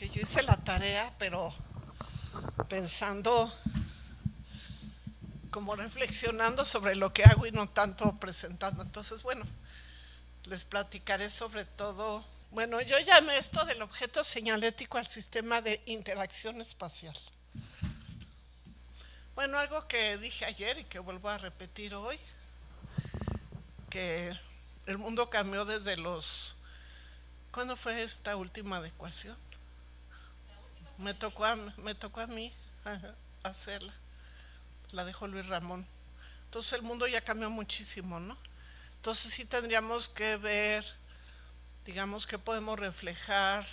que yo hice la tarea, pero pensando, como reflexionando sobre lo que hago y no tanto presentando. Entonces, bueno, les platicaré sobre todo. Bueno, yo llamé esto del objeto señalético al sistema de interacción espacial. Bueno, algo que dije ayer y que vuelvo a repetir hoy, que el mundo cambió desde los... ¿Cuándo fue esta última adecuación? Me tocó a mí hacerla. La dejó Luis Ramón. Entonces el mundo ya cambió muchísimo, ¿no? Entonces sí tendríamos que ver, digamos, qué podemos reflejar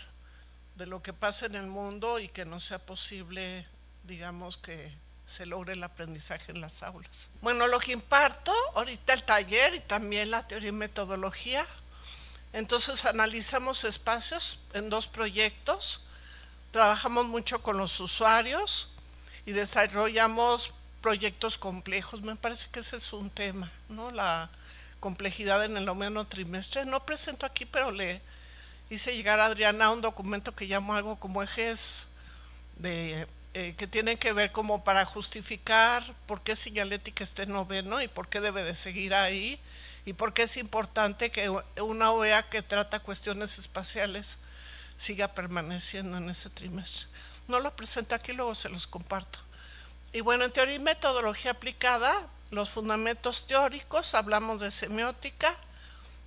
de lo que pasa en el mundo y que no sea posible, digamos, que se logre el aprendizaje en las aulas. Bueno, lo que imparto, ahorita el taller y también la teoría y metodología. Entonces analizamos espacios en dos proyectos, trabajamos mucho con los usuarios y desarrollamos proyectos complejos. Me parece que ese es un tema, ¿no? La complejidad en el noveno trimestre. No presento aquí, pero le hice llegar a Adriana un documento que llamo algo como ejes de que tienen que ver como para justificar por qué señalética está en noveno y por qué debe de seguir ahí y por qué es importante que una OEA que trata cuestiones espaciales siga permaneciendo en ese trimestre. No lo presento aquí, luego se los comparto. Y bueno, en teoría y metodología aplicada, los fundamentos teóricos, hablamos de semiótica,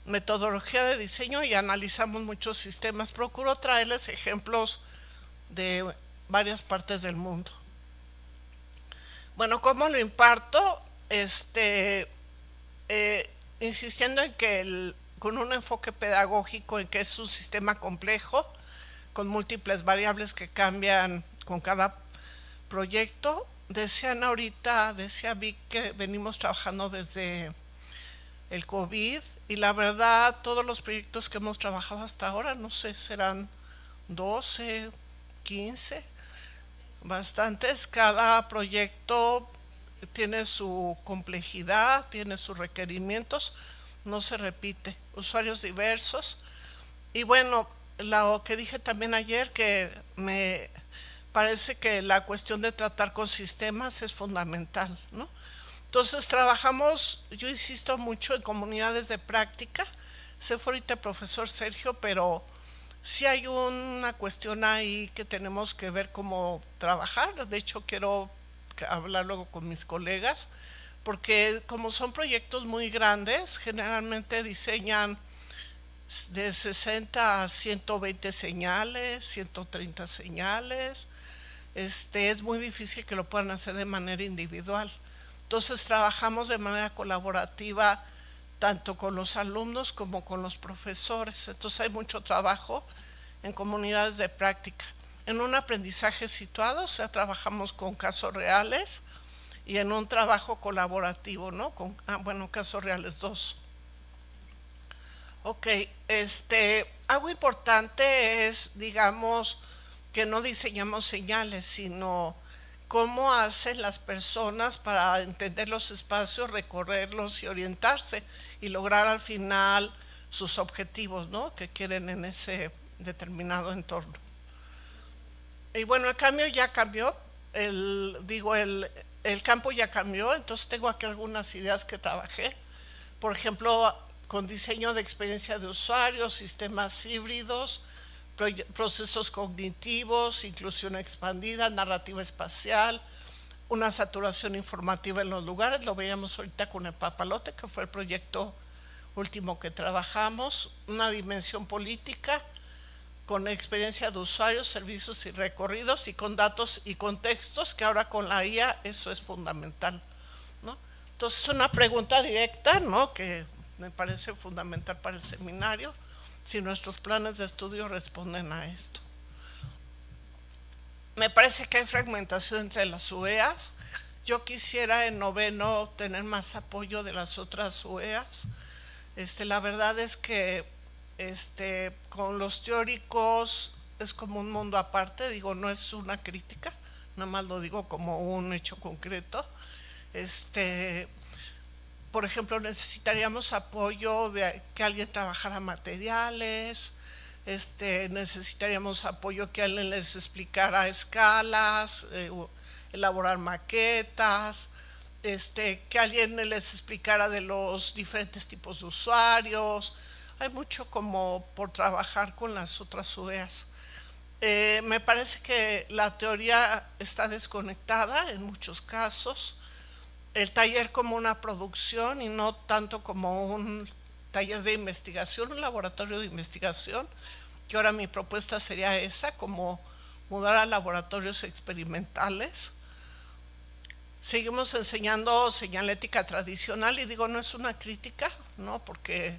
metodología de diseño y analizamos muchos sistemas. Procuro traerles ejemplos de varias partes del mundo. Bueno, ¿cómo lo imparto? Insistiendo en que con un enfoque pedagógico en que es un sistema complejo, con múltiples variables que cambian con cada proyecto. Decían ahorita, decía Vic, que venimos trabajando desde el COVID y la verdad todos los proyectos que hemos trabajado hasta ahora, no sé, serán 12, 15, bastantes. Cada proyecto tiene su complejidad, tiene sus requerimientos, no se repite, usuarios diversos. Y bueno, lo que dije también ayer, que me parece que la cuestión de tratar con sistemas es fundamental, ¿no? Entonces trabajamos, yo insisto mucho en comunidades de práctica. Se fue ahorita el profesor Sergio, pero sí hay una cuestión ahí que tenemos que ver cómo trabajar. De hecho, quiero hablar luego con mis colegas, porque como son proyectos muy grandes, generalmente diseñan de 60 a 120 señales, 130 señales. Es muy difícil que lo puedan hacer de manera individual. Entonces trabajamos de manera colaborativa tanto con los alumnos como con los profesores. Entonces hay mucho trabajo en comunidades de práctica. En un aprendizaje situado, o sea, trabajamos con casos reales y en un trabajo colaborativo, ¿no? Bueno, casos reales dos. Ok, algo importante es, digamos, que no diseñamos señales, sino cómo hacen las personas para entender los espacios, recorrerlos y orientarse y lograr al final sus objetivos, ¿no? Que quieren en ese determinado entorno. Y bueno, el cambio ya cambió, el campo ya cambió, entonces tengo aquí algunas ideas que trabajé. Por ejemplo, con diseño de experiencia de usuario, sistemas híbridos, procesos cognitivos, inclusión expandida, narrativa espacial, una saturación informativa en los lugares. Lo veíamos ahorita con el papalote, que fue el proyecto último que trabajamos. Una dimensión política con experiencia de usuarios, servicios y recorridos y con datos y contextos, que ahora con la IA eso es fundamental, ¿no? Entonces, una pregunta directa, ¿no? Que me parece fundamental para el seminario, si nuestros planes de estudio responden a esto. Me parece que hay fragmentación entre las UEAs. Yo quisiera en noveno tener más apoyo de las otras UEAs. La verdad es que con los teóricos es como un mundo aparte, digo, no es una crítica, nada más lo digo como un hecho concreto. Por ejemplo, necesitaríamos apoyo de que alguien trabajara materiales, necesitaríamos apoyo que alguien les explicara escalas, elaborar maquetas, que alguien les explicara de los diferentes tipos de usuarios. Hay mucho como por trabajar con las otras UEAs. Me parece que la teoría está desconectada en muchos casos. El taller como una producción y no tanto como un taller de investigación, un laboratorio de investigación, que ahora mi propuesta sería esa, como mudar a laboratorios experimentales. Seguimos enseñando señalética tradicional y digo, no es una crítica, ¿no? Porque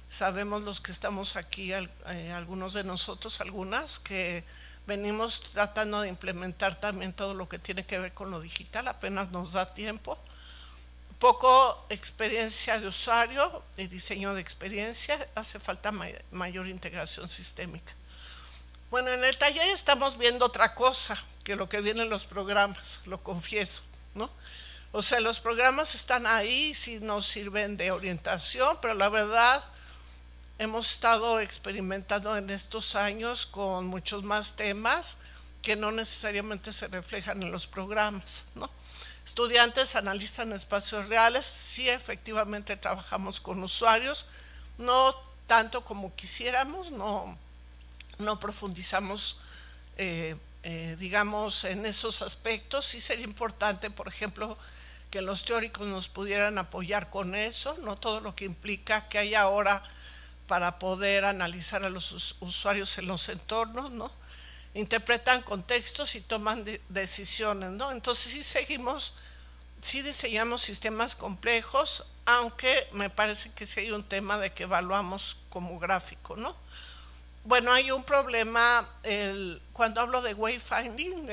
sabemos los que estamos aquí, algunos de nosotros, algunas, que venimos tratando de implementar también todo lo que tiene que ver con lo digital, apenas nos da tiempo. Poco experiencia de usuario y diseño de experiencia, hace falta mayor integración sistémica. Bueno, en el taller estamos viendo otra cosa que lo que viene en los programas, lo confieso, ¿no? O sea, los programas están ahí, sí nos sirven de orientación, pero la verdad hemos estado experimentando en estos años con muchos más temas que no necesariamente se reflejan en los programas, ¿no? Estudiantes analizan espacios reales, sí efectivamente trabajamos con usuarios, no tanto como quisiéramos, no profundizamos digamos en esos aspectos. Sí sería importante, por ejemplo, que los teóricos nos pudieran apoyar con eso, no todo lo que implica que hay ahora para poder analizar a los usuarios en los entornos, ¿no? Interpretan contextos y toman decisiones, ¿no? Entonces sí diseñamos sistemas complejos, aunque me parece que sí hay un tema de que evaluamos como gráfico, ¿no? Bueno, hay un problema, cuando hablo de wayfinding,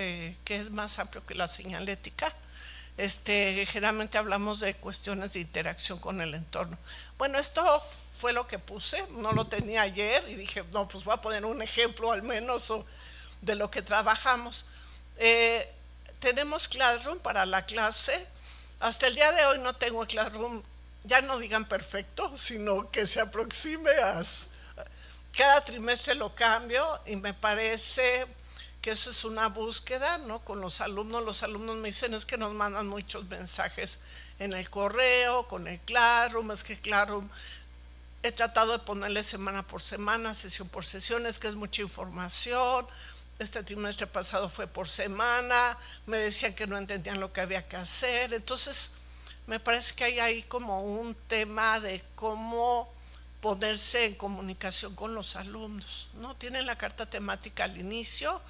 que es más amplio que la señalética, generalmente hablamos de cuestiones de interacción con el entorno. Bueno, esto fue lo que puse, no lo tenía ayer y dije, no, pues voy a poner un ejemplo al menos de lo que trabajamos. Tenemos Classroom para la clase. Hasta el día de hoy no tengo Classroom, ya no digan perfecto, sino que se aproxime a... Cada trimestre lo cambio y me parece que eso es una búsqueda, ¿no? Con los alumnos me dicen es que nos mandan muchos mensajes en el correo, con el Classroom, es que Classroom he tratado de ponerle semana por semana, sesión por sesión, es que es mucha información. Este trimestre pasado fue por semana, me decían que no entendían lo que había que hacer. Entonces me parece que hay ahí como un tema de cómo ponerse en comunicación con los alumnos, ¿no? Tienen la carta temática al inicio,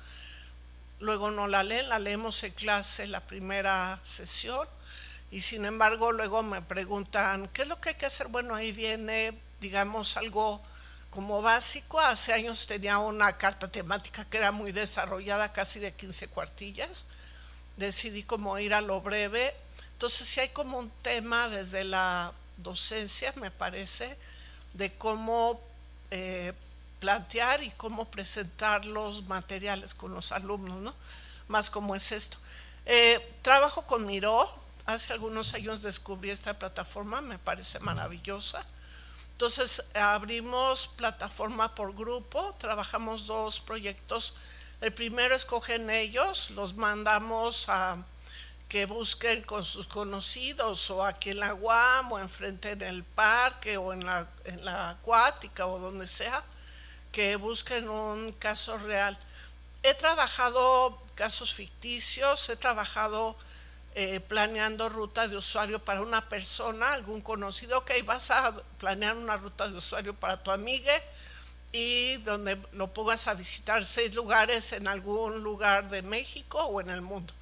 luego no la leen, la leemos en clase la primera sesión y sin embargo luego me preguntan ¿qué es lo que hay que hacer? Bueno, ahí viene, digamos, algo como básico. Hace años tenía una carta temática que era muy desarrollada, casi de 15 cuartillas, decidí como ir a lo breve. Entonces sí hay como un tema desde la docencia, me parece, de cómo plantear y cómo presentar los materiales con los alumnos, ¿no? Más como es esto. Trabajo con Miro, hace algunos años descubrí esta plataforma, me parece maravillosa. Entonces abrimos plataforma por grupo, trabajamos 2 proyectos. El primero escogen ellos, los mandamos a que busquen con sus conocidos o aquí en la UAM o enfrente en el parque o en la acuática o donde sea, que busquen un caso real. He trabajado casos ficticios, he trabajado planeando ruta de usuario para una persona, algún conocido, ok, vas a planear una ruta de usuario para tu amiga y donde lo pongas a visitar 6 lugares en algún lugar de México o en el mundo.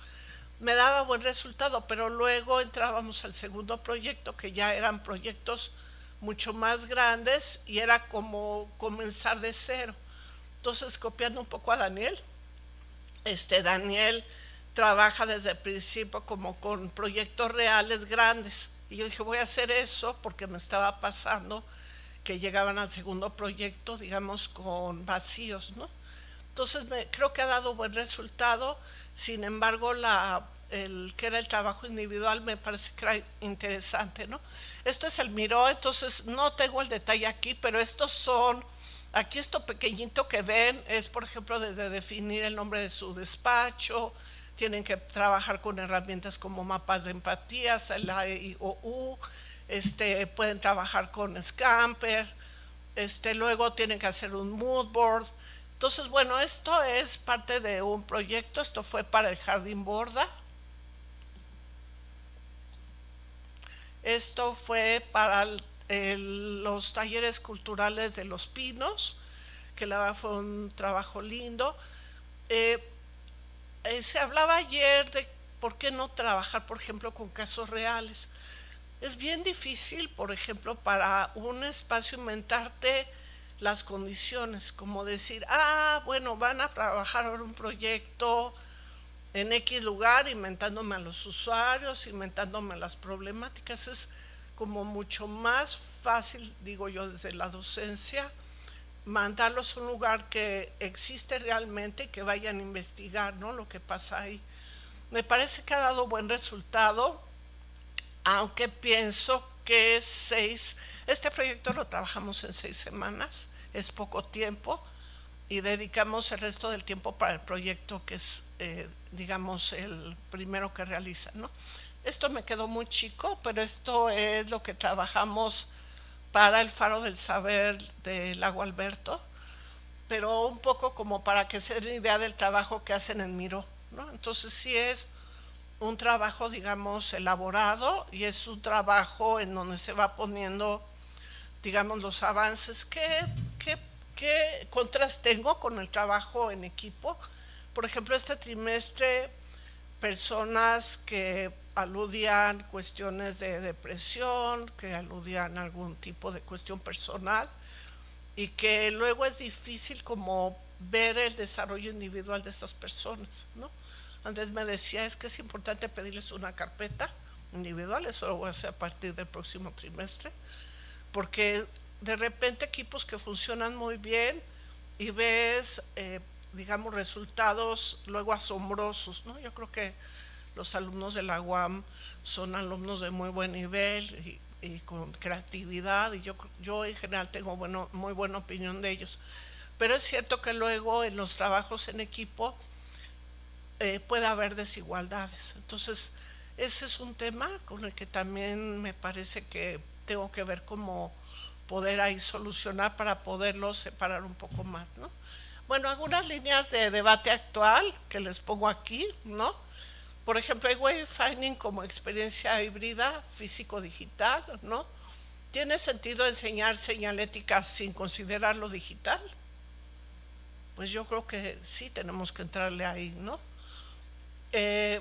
Me daba buen resultado, pero luego entrábamos al segundo proyecto, que ya eran proyectos mucho más grandes y era como comenzar de cero. Entonces, copiando un poco a Daniel, Daniel trabaja desde el principio como con proyectos reales grandes. Y yo dije, voy a hacer eso porque me estaba pasando que llegaban al segundo proyecto, digamos, con vacíos, ¿no? Entonces creo que ha dado buen resultado. Sin embargo, el que era el trabajo individual me parece que era interesante, ¿no? Esto es el Miro, entonces no tengo el detalle aquí, pero estos son Aquí esto pequeñito que ven es, por ejemplo, desde definir el nombre de su despacho, tienen que trabajar con herramientas como mapas de empatías, el AIOU, pueden trabajar con Scamper, luego tienen que hacer un mood board. Entonces, bueno, esto es parte de un proyecto, esto fue para el Jardín Borda, esto fue para los talleres culturales de Los Pinos, que la verdad fue un trabajo lindo. Eh, Se hablaba ayer de por qué no trabajar, por ejemplo, con casos reales. Es bien difícil, por ejemplo, para un espacio inventarte las condiciones, como decir, bueno, van a trabajar ahora un proyecto en X lugar, inventándome a los usuarios, inventándome las problemáticas. Es como mucho más fácil, digo yo, desde la docencia, mandarlos a un lugar que existe realmente y que vayan a investigar, ¿no?, lo que pasa ahí. Me parece que ha dado buen resultado, aunque pienso que este proyecto lo trabajamos en 6 semanas, es poco tiempo, y dedicamos el resto del tiempo para el proyecto que es, digamos, el primero que realiza, ¿no? Esto me quedó muy chico, pero esto es lo que trabajamos para el Faro del Saber del Lago Alberto, pero un poco como para que se den idea del trabajo que hacen en Miró, ¿no? Entonces sí es un trabajo, digamos, elaborado, y es un trabajo en donde se va poniendo, digamos, los avances. ¿Qué contras tengo con el trabajo en equipo? Por ejemplo, este trimestre, personas que aludían cuestiones de depresión, que aludían algún tipo de cuestión personal, y que luego es difícil como ver el desarrollo individual de estas personas, ¿no? Antes me decía, es que es importante pedirles una carpeta individual, eso lo voy a hacer a partir del próximo trimestre, porque de repente equipos que funcionan muy bien y ves, digamos, resultados luego asombrosos, ¿no? Yo creo que los alumnos de la UAM son alumnos de muy buen nivel y con creatividad, y yo en general tengo muy buena opinión de ellos. Pero es cierto que luego en los trabajos en equipo puede haber desigualdades. Entonces, ese es un tema con el que también me parece que tengo que ver cómo poder ahí solucionar para poderlos separar un poco más, ¿no? Bueno, algunas líneas de debate actual que les pongo aquí, ¿no? Por ejemplo, hay wayfinding como experiencia híbrida físico-digital, ¿no? ¿Tiene sentido enseñar señalética sin considerar lo digital? Pues yo creo que sí tenemos que entrarle ahí, ¿no? El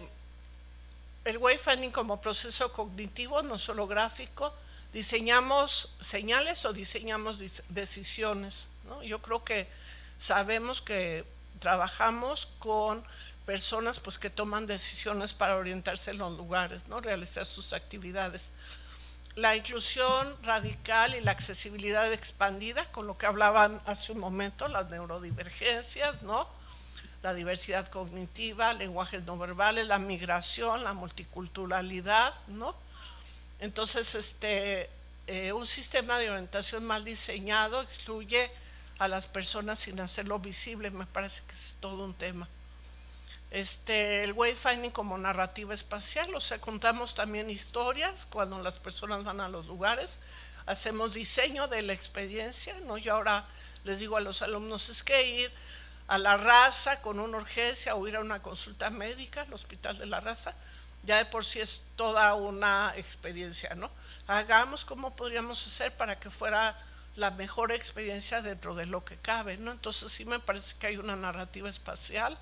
wayfinding como proceso cognitivo, no solo gráfico. ¿Diseñamos señales o diseñamos decisiones, ¿no? Yo creo que sabemos que trabajamos con personas pues que toman decisiones para orientarse en los lugares, ¿no?, realizar sus actividades. La inclusión radical y la accesibilidad expandida, con lo que hablaban hace un momento, las neurodivergencias, ¿no?, la diversidad cognitiva, lenguajes no verbales, la migración, la multiculturalidad, ¿no? Entonces, un sistema de orientación mal diseñado excluye a las personas sin hacerlo visible. Me parece que es todo un tema. El wayfinding como narrativa espacial, o sea, contamos también historias cuando las personas van a los lugares, hacemos diseño de la experiencia, ¿no? Yo ahora les digo a los alumnos, es que ir a La Raza con una urgencia o ir a una consulta médica al Hospital de La Raza, ya de por sí es toda una experiencia, ¿no? Hagamos cómo podríamos hacer para que fuera la mejor experiencia dentro de lo que cabe, ¿no? Entonces sí me parece que hay una narrativa espacial.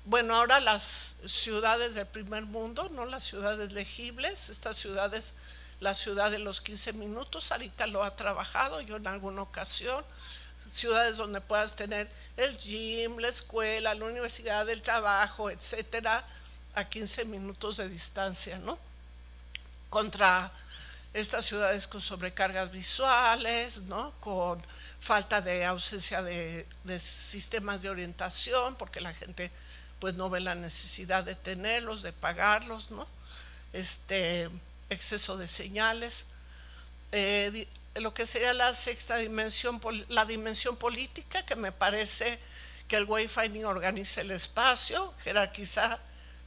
Bueno, ahora las ciudades del primer mundo, ¿no?, las ciudades legibles, estas ciudades, la ciudad de los 15 minutos, ahorita lo ha trabajado yo en alguna ocasión, ciudades donde puedas tener el gym, la escuela, la universidad, el trabajo, etcétera, a 15 minutos de distancia, ¿no? Contra estas ciudades con sobrecargas visuales, ¿no?, con falta de ausencia de sistemas de orientación, porque la gente pues no ve la necesidad de tenerlos, de pagarlos, ¿no? Exceso de señales. lo que sería la sexta dimensión, la dimensión política, que me parece que el wayfinding organiza el espacio, jerarquiza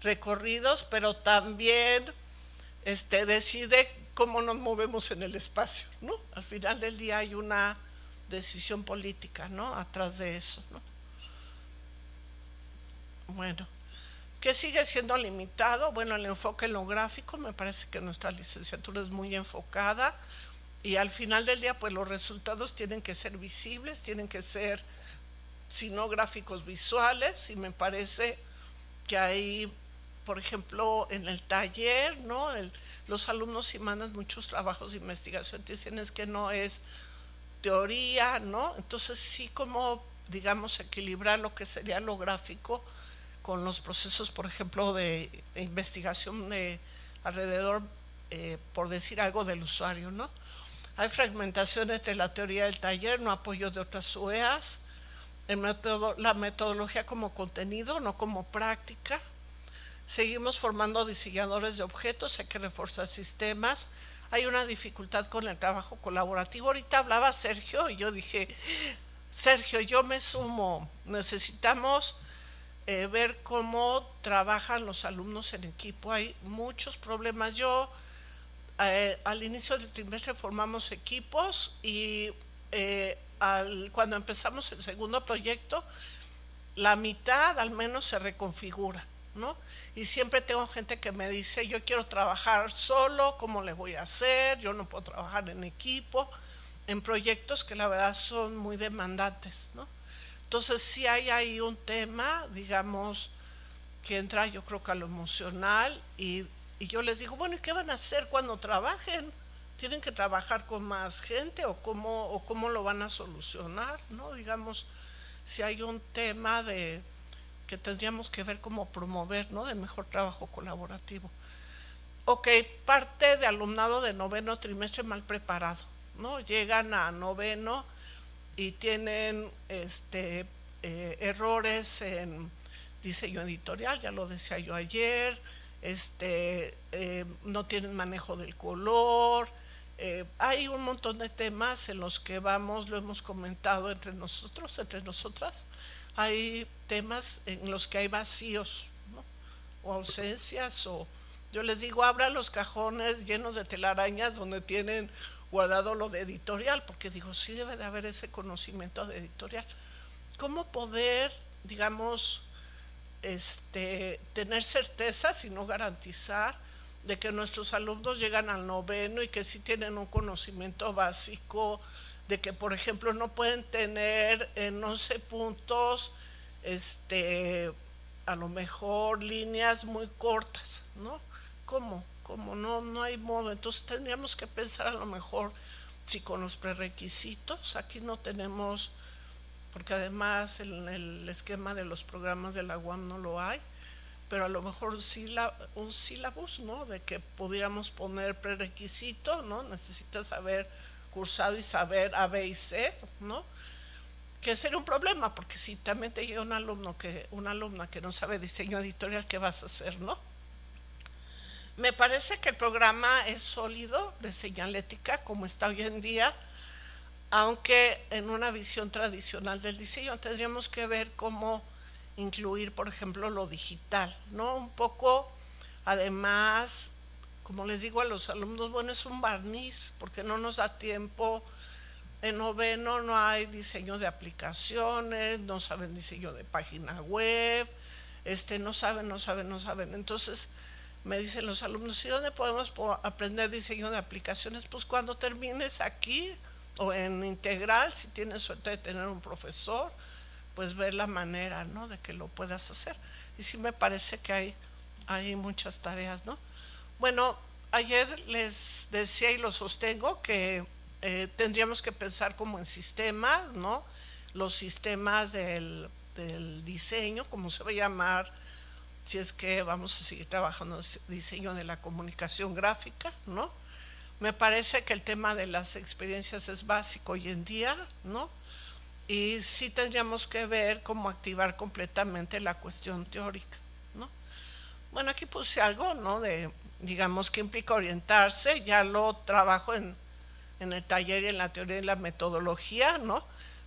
recorridos, pero también decide cómo nos movemos en el espacio, ¿no? Al final del día hay una decisión política, ¿no? Atrás de eso, ¿no? Bueno, ¿qué sigue siendo limitado? Bueno, el enfoque en lo gráfico, me parece que nuestra licenciatura es muy enfocada y al final del día, pues los resultados tienen que ser visibles, tienen que ser, si no gráficos, visuales, y me parece que ahí, por ejemplo, en el taller, ¿no? Los alumnos sí mandan muchos trabajos de investigación, dicen es que no es teoría, ¿no? Entonces sí, como digamos equilibrar lo que sería lo gráfico con los procesos, por ejemplo, de investigación de alrededor, por decir algo, del usuario, ¿no? Hay fragmentación entre la teoría del taller, no apoyo de otras UEAs, la metodología como contenido, no como práctica. Seguimos formando diseñadores de objetos, hay que reforzar sistemas. Hay una dificultad con el trabajo colaborativo. Ahorita hablaba Sergio y yo dije, Sergio, yo me sumo, necesitamos ver cómo trabajan los alumnos en equipo. Hay muchos problemas. Yo al inicio del trimestre formamos equipos y cuando empezamos el segundo proyecto, la mitad al menos se reconfigura, ¿no? Y siempre tengo gente que me dice, yo quiero trabajar solo, ¿cómo le voy a hacer? Yo no puedo trabajar en equipo, en proyectos que la verdad son muy demandantes, ¿no? Entonces sí hay ahí un tema, digamos, que entra yo creo que a lo emocional y yo les digo, bueno, ¿y qué van a hacer cuando trabajen? ¿Tienen que trabajar con más gente o cómo lo van a solucionar? ¿No? Digamos, si hay un tema de que tendríamos que ver cómo promover, ¿no? De mejor trabajo colaborativo. Ok, parte de alumnado de noveno trimestre mal preparado, ¿no? Llegan a noveno y tienen errores en diseño editorial, ya lo decía yo ayer, no tienen manejo del color, hay un montón de temas en los que vamos, lo hemos comentado entre nosotros, entre nosotras, hay temas en los que hay vacíos, ¿no? O ausencias, o yo les digo, abran los cajones llenos de telarañas donde tienen guardado lo de editorial, porque digo, sí debe de haber ese conocimiento de editorial. ¿Cómo poder, digamos, tener certezas y no garantizar de que nuestros alumnos llegan al noveno y que sí tienen un conocimiento básico, de que por ejemplo no pueden tener en 11 puntos a lo mejor líneas muy cortas, ¿no? ¿Cómo? Como no hay modo. Entonces tendríamos que pensar a lo mejor si con los prerequisitos, aquí no tenemos, porque además en el esquema de los programas de la UAM no lo hay, pero a lo mejor un sílabus, ¿no? De que pudiéramos poner prerequisito, ¿no? Necesitas haber cursado y saber A, B y C, ¿no? Que sería un problema, porque si también te llega una alumna que no sabe diseño editorial, ¿qué vas a hacer, no? Me parece que el programa es sólido de señalética como está hoy en día, aunque en una visión tradicional del diseño tendríamos que ver cómo incluir, por ejemplo, lo digital, ¿no? Un poco, además, como les digo a los alumnos, bueno, es un barniz, porque no nos da tiempo. En noveno no hay diseño de aplicaciones, no saben diseño de página web, no saben. Entonces me dicen los alumnos, ¿y dónde podemos aprender diseño de aplicaciones? Pues cuando termines aquí o en integral, si tienes suerte de tener un profesor, pues ver la manera, ¿no? De que lo puedas hacer. Y sí me parece que hay muchas tareas, ¿no? Bueno, ayer les decía y lo sostengo que tendríamos que pensar como en sistemas, ¿no? Los sistemas del diseño, como se va a llamar, si es que vamos a seguir trabajando en diseño de la comunicación gráfica, ¿no? Me parece que el tema de las experiencias es básico hoy en día, ¿no? Y sí tendríamos que ver cómo activar completamente la cuestión teórica, ¿no? Bueno, aquí puse algo, ¿no? De, digamos, que implica orientarse, ya lo trabajo en en el taller y en la teoría y la metodología, ¿no?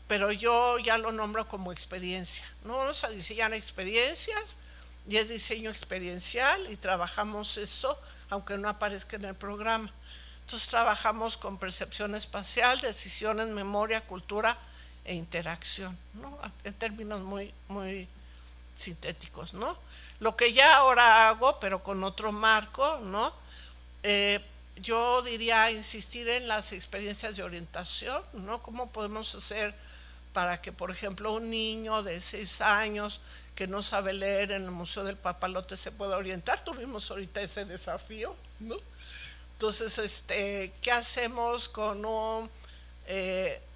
Pero yo ya lo nombro como experiencia, ¿no? Vamos a diseñar experiencias y es diseño experiencial y trabajamos eso, aunque no aparezca en el programa. Entonces trabajamos con percepción espacial, decisiones, memoria, cultura e interacción, ¿no? En términos muy sintéticos, ¿no? Lo que ya ahora hago, pero con otro marco, ¿no? Yo diría insistir en las experiencias de orientación, ¿no? ¿Cómo podemos hacer para que, por ejemplo, un niño de 6 años que no sabe leer en el Museo del Papalote se pueda orientar? Tuvimos ahorita ese desafío, ¿no? Entonces, ¿qué hacemos con un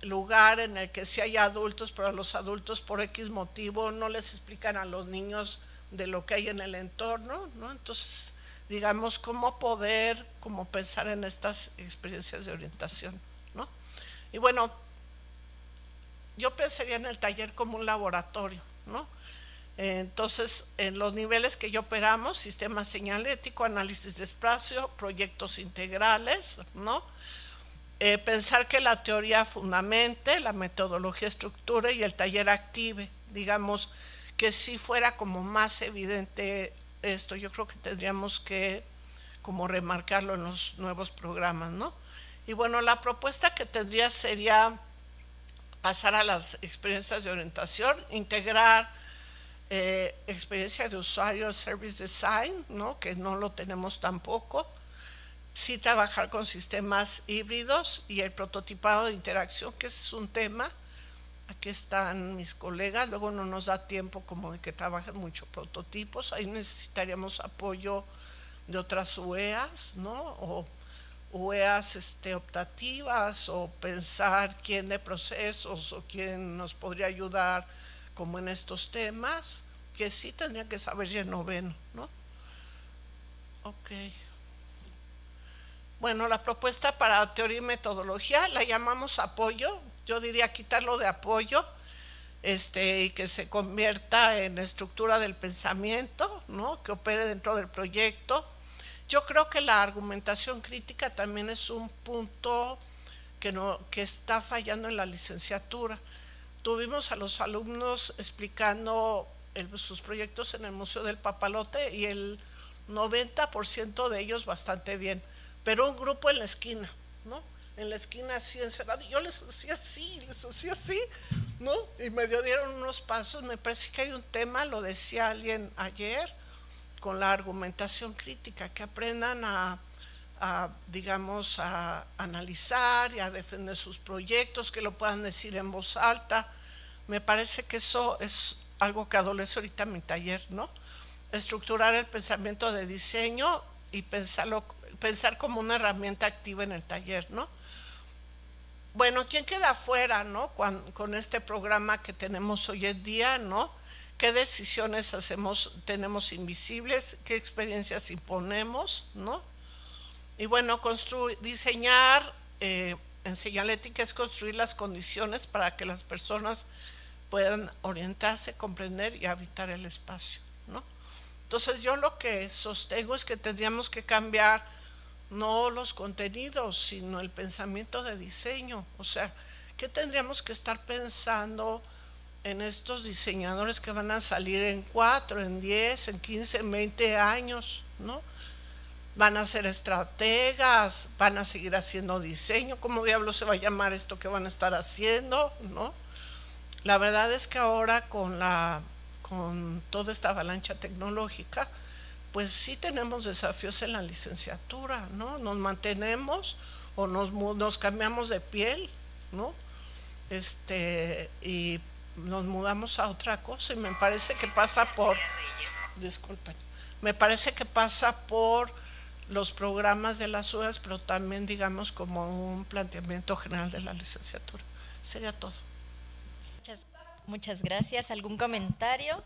lugar en el que sí hay adultos, pero a los adultos por X motivo no les explican a los niños de lo que hay en el entorno, ¿no? Entonces, digamos, cómo pensar en estas experiencias de orientación, ¿no? Y bueno, yo pensaría en el taller como un laboratorio, ¿no? Entonces, en los niveles que yo operamos, sistema señalético, análisis de espacio, proyectos integrales, ¿no? Pensar que la teoría fundamente, la metodología estructure y el taller active, digamos, que si fuera como más evidente esto, yo creo que tendríamos que como remarcarlo en los nuevos programas, ¿no? Y bueno, la propuesta que tendría sería pasar a las experiencias de orientación, integrar experiencia de usuario, service design, ¿no? Que no lo tenemos tampoco. Sí trabajar con sistemas híbridos y el prototipado de interacción, que es un tema. Aquí están mis colegas, luego no nos da tiempo como de que trabajen mucho prototipos, ahí necesitaríamos apoyo de otras UEAs, ¿no? O UEAs optativas, o pensar quién de procesos o quién nos podría ayudar como en estos temas, que sí tendría que saber ya noveno, ¿no? Ok. Bueno, la propuesta para teoría y metodología la llamamos apoyo. Yo diría quitarlo de apoyo, y que se convierta en estructura del pensamiento, ¿no? Que opere dentro del proyecto. Yo creo que la argumentación crítica también es un punto que está fallando en la licenciatura. Tuvimos a los alumnos explicando sus proyectos en el Museo del Papalote y el 90% de ellos bastante bien, pero un grupo en la esquina, ¿no? En la esquina así encerrado, y yo les hacía así, ¿no? Y medio dieron unos pasos. Me parece que hay un tema, lo decía alguien ayer, con la argumentación crítica, que aprendan digamos, a analizar y a defender sus proyectos, que lo puedan decir en voz alta. Me parece que eso es algo que adolece ahorita en mi taller, ¿no? Estructurar el pensamiento de diseño y pensar como una herramienta activa en el taller, ¿no? Bueno, ¿quién queda afuera, no? Con este programa que tenemos hoy en día, ¿no? ¿Qué decisiones tenemos invisibles? ¿Qué experiencias imponemos, no? Y bueno, diseñar en señalética es construir las condiciones para que las personas puedan orientarse, comprender y habitar el espacio, ¿no? Entonces yo lo que sostengo es que tendríamos que cambiar no los contenidos, sino el pensamiento de diseño. O sea, ¿qué tendríamos que estar pensando en estos diseñadores que van a salir en 4, en 10, en 15, en 20 años, ¿no? Van a ser estrategas, van a seguir haciendo diseño. ¿Cómo diablos se va a llamar esto que van a estar haciendo, no? La verdad es que ahora con toda esta avalancha tecnológica, pues sí tenemos desafíos en la licenciatura, ¿no? Nos mantenemos o nos cambiamos de piel, ¿no? Y nos mudamos a otra cosa, y me parece que pasa por, disculpen, me parece que pasa por los programas de las UAS, pero también digamos como un planteamiento general de la licenciatura. Sería todo. Muchas gracias. ¿Algún comentario?